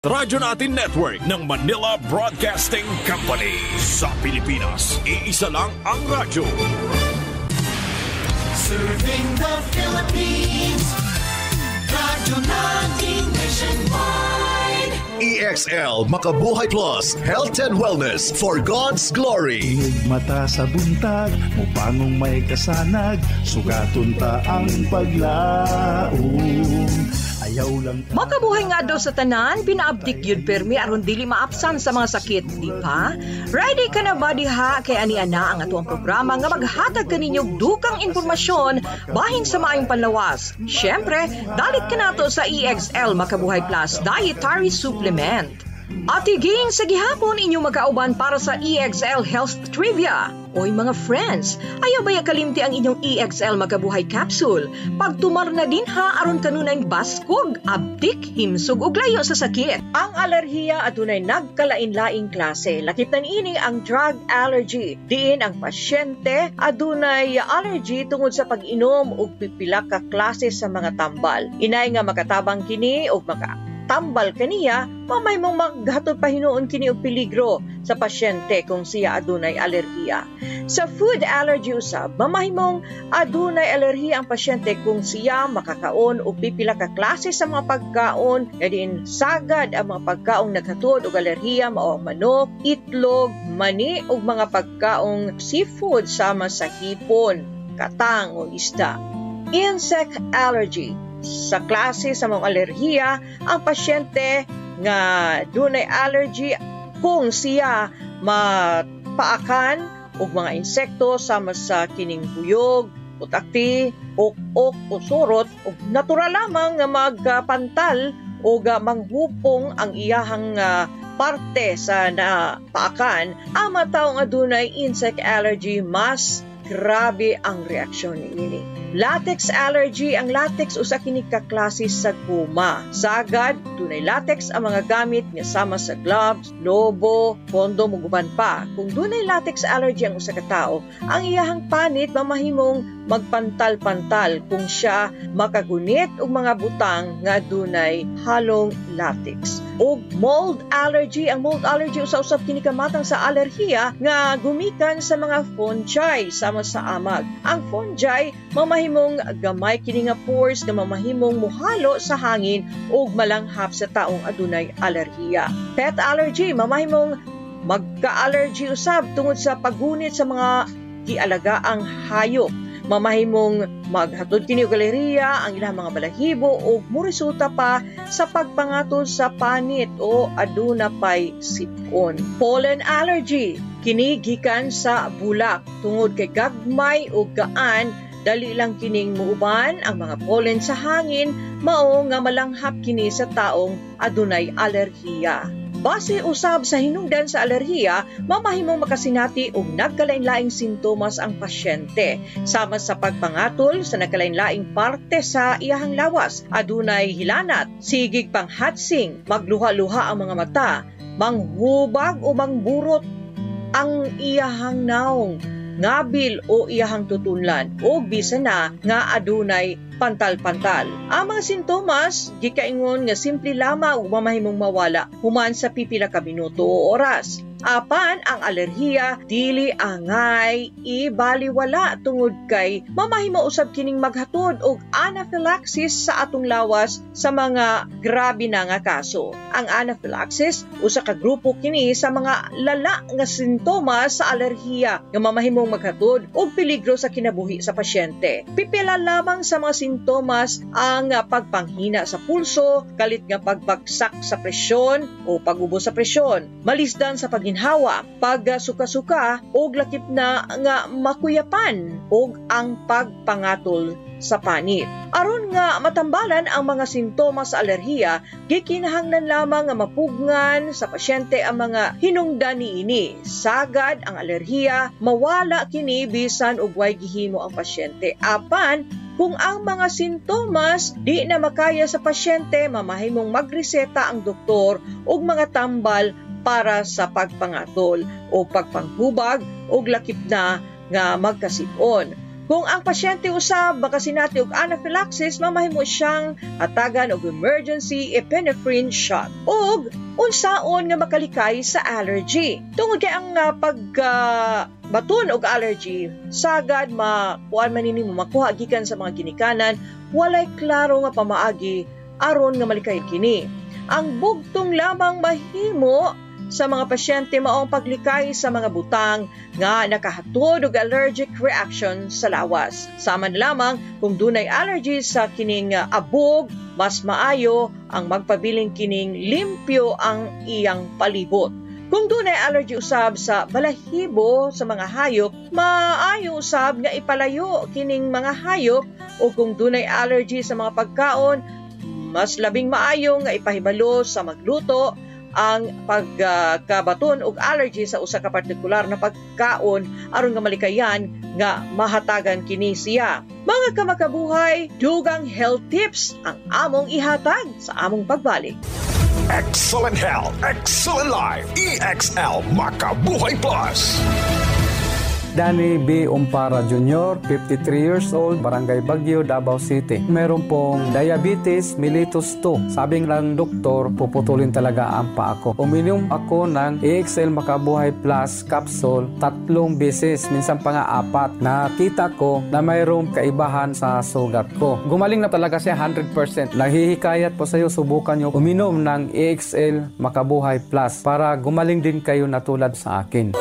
Radyo Natin Network ng Manila Broadcasting Company. Sa Pilipinas, iisa lang ang radyo. Serving the Philippines, Radyo Natin Nationwide. EXL Makabuhay Plus, Health and Wellness for God's Glory. Mata sa buntag, mupangong may kasanag, sugaton ta ang paglaom. Makabuhay nga daw sa tanan, pinaabdik yun permi aron dili maapsan sa mga sakit, di ba? Ready ka na ba diha kay ani-ana ang atuang programa nga maghatag kaninyo dukang impormasyon bahin sa maayong panlawas. Syempre, dalit ka nato sa EXL Makabuhay Plus Dietary Supplement. At higing sa gihapon inyong magkauban para sa EXL Health Trivia. Oy mga friends, ayaw ba kalimti ang inyong EXL Makabuhay Capsule? Pagtumar na din ha aron kanunay baskog, abdik, himsog ug layo sa sakit. Ang alerhiya adunay nagkalain-laing klase. Lakip na niini ang drug allergy. Diin ang pasyente adunay allergy tungod sa pag-inom og pipila ka klase sa mga tambal. Inay nga makatabang kini og tambal kaniya, mamay mong maghatod pa hinuon kini og peligro sa pasyente kung siya adunay alerhiya. Sa food allergy usab, mamay mong adunay alerhiya ang pasyente kung siya makakaon og pipila ka klase sa mga pagkaon, kadin sagad ang mga pagkaong naghatod og alerhiya mao manok, itlog, mani ug mga pagkaong seafood sama sa hipon, katang o isda. Insect allergy. Sa klase sa mga alerhiya, ang pasyente nga dunay allergy kung siya mapaakan og mga insekto sama sa kining buyog, putakti, ok-ok o surot, o natural lamang nga magpantal o manghupong ang iyahang parte sa napaakan, ang mataong adunay insect allergy mas grabe ang reaksyon niini. Latex allergy. Ang latex usa kini ka klase sa guma. Sagad dunay latex ang mga gamit nga sama sa gloves, lobo, kondom ug uban pa. Kung dunay latex allergy ang usa ka tawo, ang iyahang panit mamahimong magpantal-pantal kung siya makagunit og mga butang nga dunay halong latex. Og mold allergy. Ang mold allergy usa-usab kini kamatang sa alerhiya nga gumikan sa mga fungi sama sa amag. Ang fungi mamahimong gamay kini nga pores nga mamahimong muhalo sa hangin ug malanghap sa taong adunay alerhiya. Pet allergy. Mamahimong magka-allergy usab tungod sa paggunit sa mga gialagaang hayop. Mamahimong maghatod kini og alerhiya ang ilang mga balahibo ug moresulta pa sa pagpangatol sa panit o aduna pay sipon. Pollen allergy. Kini gikan sa bulak tungod kay gagmay ug gaan dali lang kining muuban ang mga pollen sa hangin mao nga malanghap kini sa taong adunay alerhiya. Base usab sa hinungdan sa alerhiya, mamahimong makasinati og nagkalain-laing sintomas ang pasyente sama sa pagpangatol sa nagkalain-laing parte sa iyahang lawas. Adunay hilanat, sigig panghatsing, magluha-luha ang mga mata, manghubag o mangburot ang iyahang naong, ngabil o iyahang tutunlan o bisan na nga adunay pantal-pantal. Ang mga sintomas gikaingon nga simple lamang ug mamahimong mawala human sa pipila ka minuto o oras. Apan ang alerhiya dili angay ibaliwala tungod kay mamahimo usab kining maghatod og anaphylaxis sa atong lawas sa mga grabe na nga kaso. Ang anaphylaxis usa ka grupo kini sa mga lala nga sintomas sa alerhiya nga mamahimong maghatod og peligro sa kinabuhi sa pasyente. Pipila lamang sa mga sintomas ang pagpanghina sa pulso, kalit nga pagbagsak sa presyon o pag-ubos sa presyon, malisdan sa paginhawa, pagsuka-suka og lakip na nga makuyapan og ang pagpangatol sa panit. Aron nga matambalan ang mga sintomas sa alerhiya, gikinahanglan lamang nga mapugnan sa pasyente ang mga hinungdan niini. Sagad ang alerhiya, mawala kini bisan og way gihimo ang pasyente. Apan kung ang mga sintomas di na makaya sa pasyente, mamahimong magreseta ang doktor og mga tambal para sa pagpangatol o pagpanghubag og lakip na nga magkasipon. Kung ang pasyente usab makasinati og anaphylaxis, mamahimo siyang hatagan og emergency epinephrine shot ug unsaon nga makalikay sa allergy. Tungod kay ang baton og allergy, sagad makuan man nimo makuha gikan sa mga ginikanan, walay klaro nga pamaagi aron nga malikay kini. Ang bugtong lamang mahimo sa mga pasyente maong paglikay sa mga butang nga nakahatod og allergic reaction sa lawas. Sama na lamang kung dunay allergy sa kining abog, mas maayo ang magpabiling kining limpyo ang iyang palibot. Kung dunay allergy usab sa balahibo sa mga hayop, maayo usab nga ipalayo kining mga hayop, o kung dunay allergy sa mga pagkaon, mas labing maayo nga ipahibalo sa magluto ang pagkabaton og allergy sa usa ka partikular na pagkaon aron nga malikayan nga mahatagan kini siya. Mga kamakabuhay, dugang health tips ang among ihatag sa among pagbalik. Excellent health, excellent life. EXL Makabuhay Plus. Danny B. Umpara Jr., 53 years old, Barangay Baguio, Davao City. Meron pong diabetes mellitus 2. Sabing lang doktor, puputulin talaga ang paa ko. Uminom ako ng EXL Makabuhay Plus capsule 3 beses, minsan pa nga 4. Nakita ko na mayroong kaibahan sa sugat ko. Gumaling na talaga siya 100%. Naghihikayat po sa iyo, subukan nyo uminom ng EXL Makabuhay Plus para gumaling din kayo na tulad sa akin.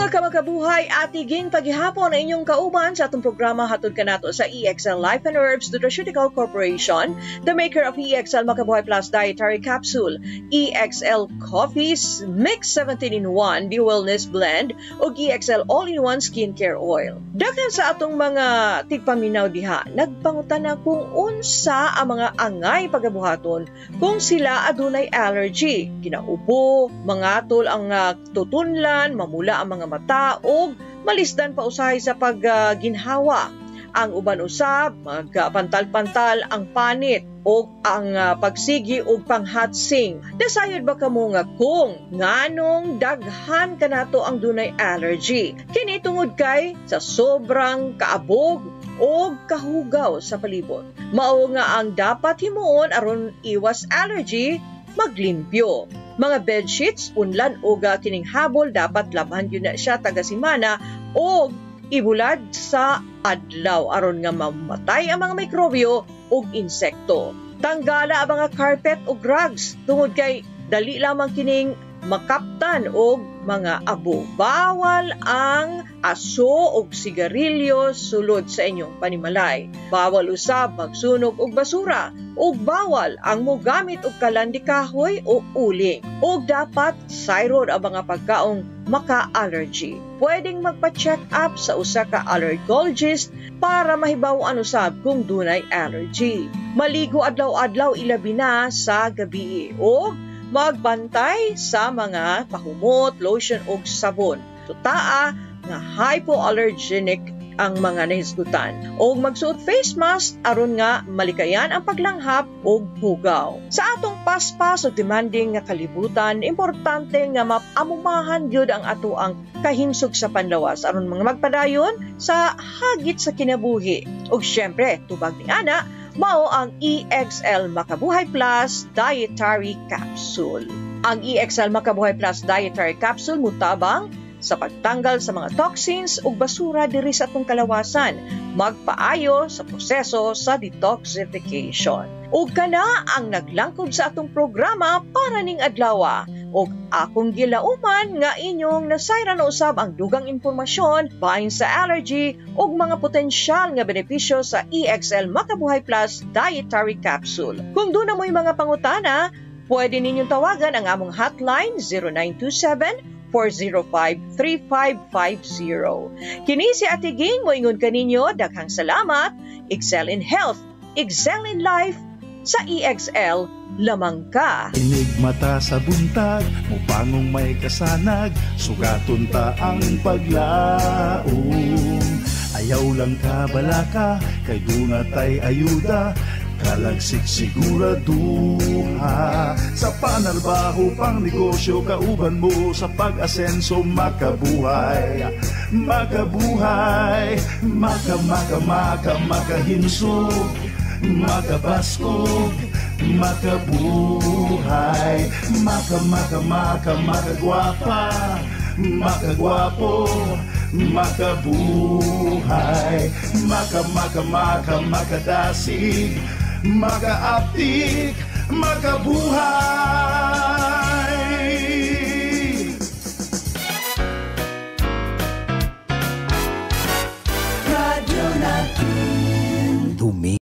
Kamakabuhay, atiging paghihapon na inyong kauban sa atong programa hatod kanato sa EXL Life and Herbs Nutraceutical Corporation, the maker of EXL Makabuhay Plus Dietary Capsule, EXL Coffees, Mix 17-in-1 The Wellness Blend, o EXL All-in-One Skincare Oil. Daghan sa atong mga tigpaminaw diha, nagpangutan na kung unsa ang mga angay pagabuhaton kung sila adunay allergy. Kinaubo, mangatol ang tutunlan, mamula ang mga mata o malisdan pa usahay sa pagginhawa. Ang uban usab magpantal-pantal ang panit o ang pagsigi o panghatsing. Nasayod ba kamo nga kung nganong daghan kanato ang dunay allergy? Kini tungod kay sa sobrang kaabog o kahugaw sa palibot. Mao nga ang dapat himuon aron iwas allergy, maglimpyo. Mga bedsheets, unlan o kining habol, dapat labhan yun na siya tagasimana o ibulad sa adlaw aron nga mamatay ang mga mikrobyo o insekto. Tanggala ang mga carpet o rugs tungod kay dali lamang kining makaptan o mga abo. Bawal ang aso o sigarilyo sulod sa inyong panimalay. Bawal usab magsunog og basura o bawal ang mogamit og kalandi kahoy o uling. O dapat sayron ang mga pagkaong maka-allergy. Pwedeng magpa-check up sa usa ka allergologist para mahibaw-an usab kung dunay allergy. Maligo adlaw-adlaw ilabi na sa gabi o magbantay sa mga pahumot, lotion o sabon. Tutaa nga hypoallergenic ang mga nahisgutan. O magsuot face mask aron nga malikayan ang paglanghap o hugaw. Sa atong paspas o demanding nga kalibutan, importante nga maamumahan gyud ang ato ang kahimsog sa panlawas aron mga magpadayon sa hagit sa kinabuhi. O syempre, tubag ni ana, mao ang EXL Makabuhay Plus Dietary Capsule. Ang EXL Makabuhay Plus Dietary Capsule mutabang sa pagtanggal sa mga toxins o basura diri sa atong kalawasan, magpaayo sa proseso sa detoxification. Ug kana ang naglangkob sa atong programa para ning adlaw. Og akong gilauman nga inyong nasayran na usab ang dugang impormasyon bahin sa allergy ug mga potensyal nga benepisyo sa EXL Makabuhay Plus Dietary Capsule. Kung doon na mo'y mga pangutana, pwede ninyong tawagan ang among hotline 0927-405-3550. Kini si Ate Ging, moingon kaninyo, daghang salamat, excel in health, excel in life, sa EXL lamang ka. Inig mata sa buntag, mupangong may kasanag, sugaton ta ang paglaom. Ayaw lang ka balaka, kay dunatay ayuda, Kalagsik siguraduha sa panarbaho pang negosyo, kauban mo sa pag-asenso, makabuhay, makabuhay, makahinsog, makabaskog, makabuhay, makagwapa, makagwapo, makabuhay, makadasig, makaaptik, makabuhay.